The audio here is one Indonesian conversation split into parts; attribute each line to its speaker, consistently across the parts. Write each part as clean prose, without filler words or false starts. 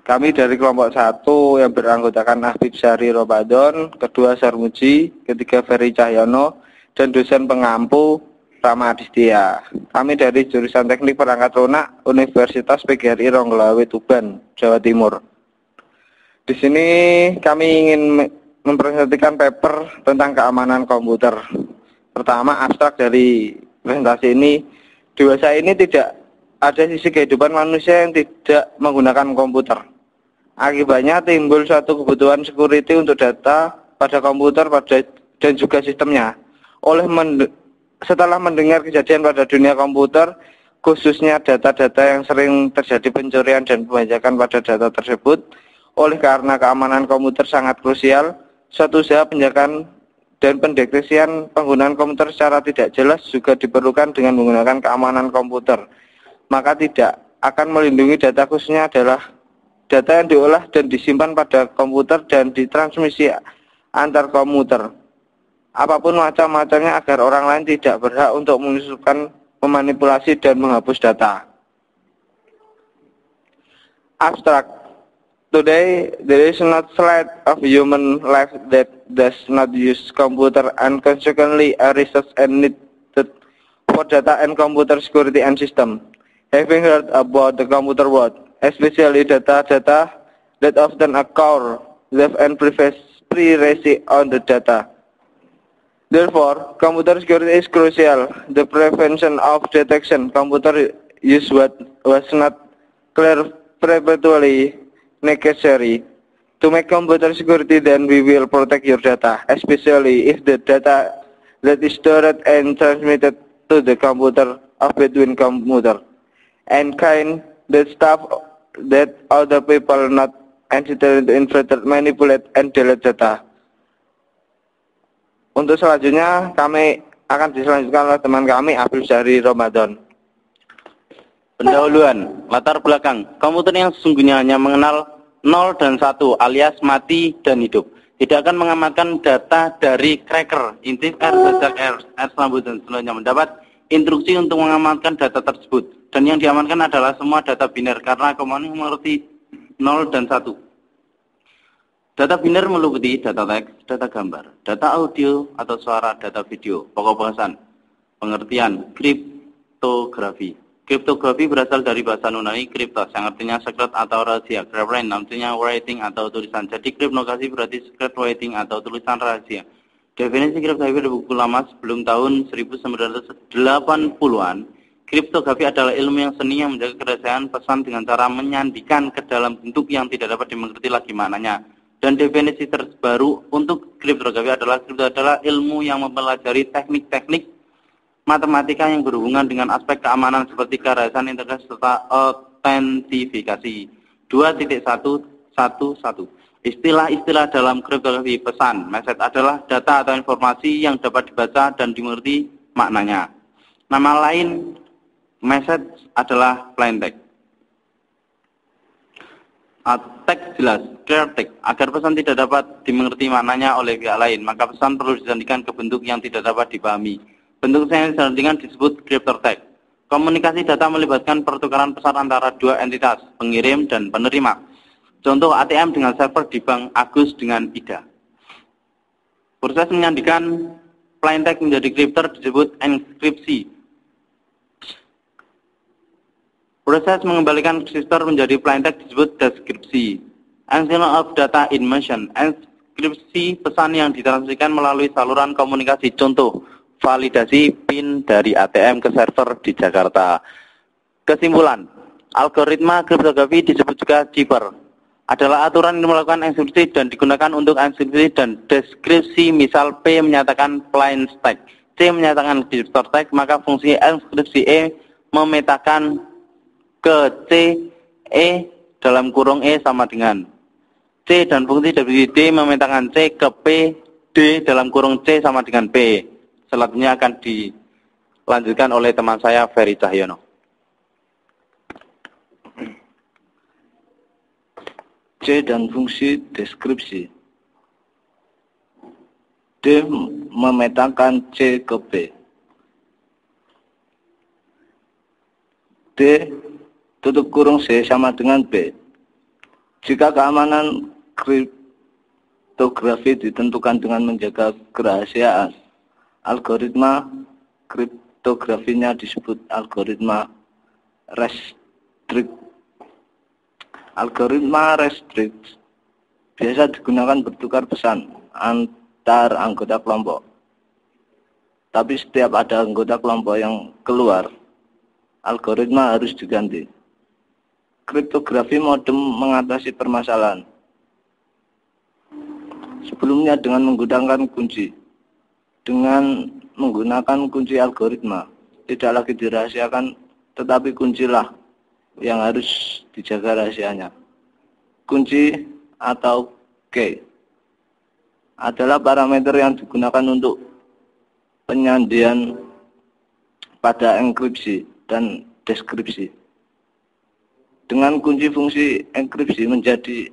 Speaker 1: Kami dari kelompok 1 yang beranggotakan Habib Syahri Ramadan, kedua Sarmuji, ketiga Ferry Cahyono, dan dosen pengampu Rama Adistia. Kami dari jurusan Teknik Perangkat Lunak Universitas PGRI Ronggolawe Tuban, Jawa Timur. Di sini kami ingin mempresentasikan paper tentang keamanan komputer. Pertama, abstrak dari presentasi ini, dewasa ini tidak ada sisi kehidupan manusia yang tidak menggunakan komputer. Akibatnya timbul suatu kebutuhan security untuk data pada komputer dan juga sistemnya. Setelah mendengar kejadian pada dunia komputer, khususnya data-data yang sering terjadi pencurian dan pembajakan pada data tersebut, oleh karena keamanan komputer sangat krusial, suatu usaha penjagaan dan pendeteksian penggunaan komputer secara tidak jelas juga diperlukan dengan menggunakan keamanan komputer. Maka tidak akan melindungi data, khususnya adalah data yang diolah dan disimpan pada komputer dan ditransmisi antar komputer. Apapun macam-macamnya agar orang lain tidak berhak untuk menyusupkan, memanipulasi, dan menghapus data. Abstract. Today, there is not slide of human life that does not use computer, and consequently a research and needed for data and computer security and system. Having heard about the computer world, especially data that often occur live and privacy on the data. Therefore, computer security is crucial. The prevention of detection computer use was not clear perpetually necessary. To make computer security, then we will protect your data, especially if the data that is stored and transmitted to the computer of between computer and kind the stuff that other people not entitled to infiltrate, manipulate, and delete data. Untuk selanjutnya kami akan diselanjutkan oleh teman kami Habib Syahri Ramadan.
Speaker 2: Pendahuluan, latar belakang. Komputer yang sesungguhnya hanya mengenal 0 dan 1 alias mati dan hidup. Tidak akan mengamankan data dari cracker, intip R, bajak R, sambut dan selanjutnya mendapat instruksi untuk mengamankan data tersebut. Dan yang diamankan adalah semua data biner karena komponen mengerti 0 dan 1. Data biner meliputi data teks, data gambar, data audio atau suara, data video. Pokok bahasan, pengertian, kriptografi. Kriptografi berasal dari bahasa Yunani kriptos, yang artinya secret atau rahasia. Graphen artinya writing atau tulisan. Jadi kriptografi berarti secret writing atau tulisan rahasia. Definisi kriptografi dari buku lama sebelum tahun 1980-an. Kriptografi adalah ilmu yang seni yang menjaga kerahasiaan pesan dengan cara menyandikan ke dalam bentuk yang tidak dapat dimengerti lagi maknanya. Dan definisi terbaru untuk kriptografi adalah ilmu yang mempelajari teknik-teknik matematika yang berhubungan dengan aspek keamanan seperti kerahasiaan integritas serta autentifikasi. 2.111. Istilah-istilah dalam kriptografi. Pesan, message adalah data atau informasi yang dapat dibaca dan dimengerti maknanya. Nama lain message adalah plain text. Teks jelas, clear text. Agar pesan tidak dapat dimengerti maknanya oleh pihak lain, maka pesan perlu disandikan ke bentuk yang tidak dapat dipahami. Bentuk yang disandikan disebut cryptotext. Komunikasi data melibatkan pertukaran pesan antara dua entitas, pengirim dan penerima. Contoh ATM dengan server di Bank Agus dengan Ida. Proses menyandikan plain text menjadi kripter disebut enkripsi. Proses mengembalikan register menjadi plain text disebut deskripsi. Encryption of data in motion. Enkripsi pesan yang ditransmisikan melalui saluran komunikasi. Contoh, validasi PIN dari ATM ke server di Jakarta. Kesimpulan, algoritma kriptografi disebut juga cipher. Adalah aturan yang melakukan enkripsi dan digunakan untuk enkripsi dan deskripsi. Misal P menyatakan plain text, C menyatakan deskriptor text, maka fungsi enkripsi E memetakan ke C, E dalam kurung E sama dengan C, dan fungsi dari D memetakan C ke P, D dalam kurung C sama dengan P. Selanjutnya akan dilanjutkan oleh teman saya Ferry Cahyono.
Speaker 1: C dan fungsi deskripsi. D memetakan C ke P. D tutup kurung C sama dengan B.
Speaker 3: Jika keamanan kriptografi ditentukan dengan menjaga kerahasiaan, algoritma kriptografinya disebut algoritma restrict. Algoritma restrict biasa digunakan bertukar pesan antar anggota kelompok. Tapi setiap ada anggota kelompok yang keluar, algoritma harus diganti. Kriptografi modem mengatasi permasalahan. Sebelumnya dengan menggunakan kunci. Dengan menggunakan kunci algoritma, tidak lagi dirahasiakan, tetapi kuncilah yang harus dijaga rahasianya. Kunci atau key adalah parameter yang digunakan untuk penyandian pada enkripsi dan deskripsi. Dengan kunci fungsi enkripsi menjadi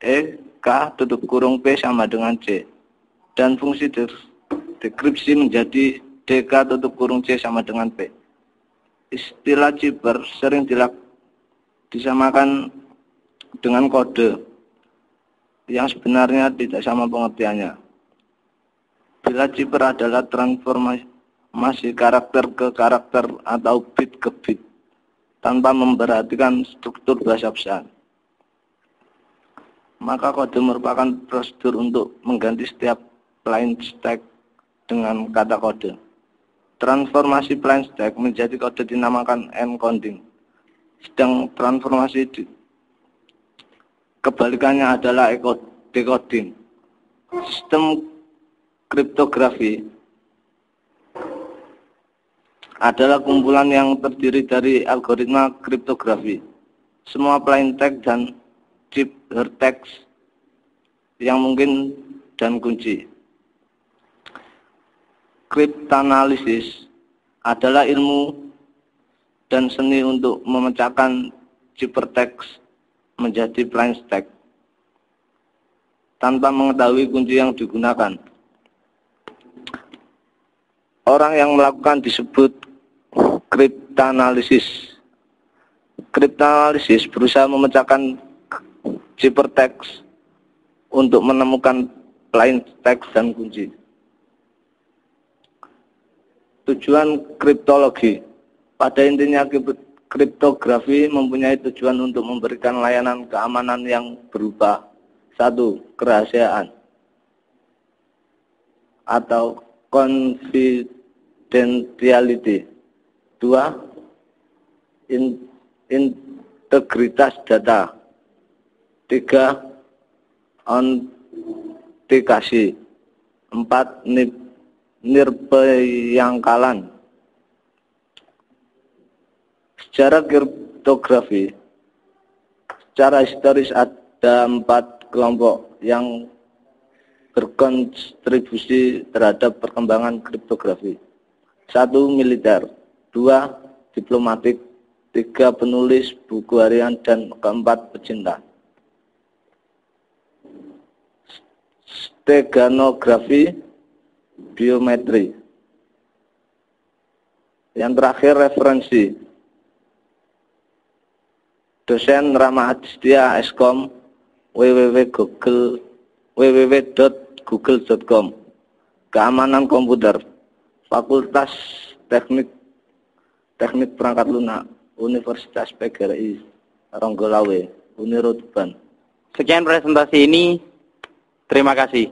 Speaker 3: K tutup kurung P sama dengan C, dan fungsi dekripsi menjadi DK tutup kurung C sama dengan P. Istilah cipher sering disamakan dengan kode yang sebenarnya tidak sama pengertiannya. Bila cipher adalah transformasi karakter ke karakter atau bit ke bit tanpa memperhatikan struktur bahasa pesan, maka kode merupakan prosedur untuk mengganti setiap plain stack dengan kata kode. Transformasi plain stack menjadi kode dinamakan encoding, sedang transformasi kebalikannya adalah decoding. Sistem kriptografi adalah kumpulan yang terdiri dari algoritma kriptografi, semua plain text dan ciphertext yang mungkin dan kunci. Kriptanalisis adalah ilmu dan seni untuk memecahkan ciphertext menjadi plain text tanpa mengetahui kunci yang digunakan. Orang yang melakukan disebut kriptanalisis. Kriptanalisis berusaha memecahkan ciphertext untuk menemukan plain text dan kunci. Tujuan kriptologi. Pada intinya kriptografi mempunyai tujuan untuk memberikan layanan keamanan yang berupa 1. Kerahasiaan atau confidentiality. 2. Integritas data. 3. Autentikasi. 4. Nirpeyangkalan. Secara kriptografi, secara historis ada 4 kelompok yang berkontribusi terhadap perkembangan kriptografi. 1. Militer. 2. Diplomatik. 3. Penulis buku harian. Dan 4. Pecinta. Steganografi, biometri. Yang terakhir referensi. Dosen Rama Adistia Eskom, www.google.com. Keamanan komputer, Fakultas Teknik Perangkat Lunak, Universitas PGRI Ronggolawe, Unirotuban.
Speaker 2: Sekian presentasi ini. Terima kasih.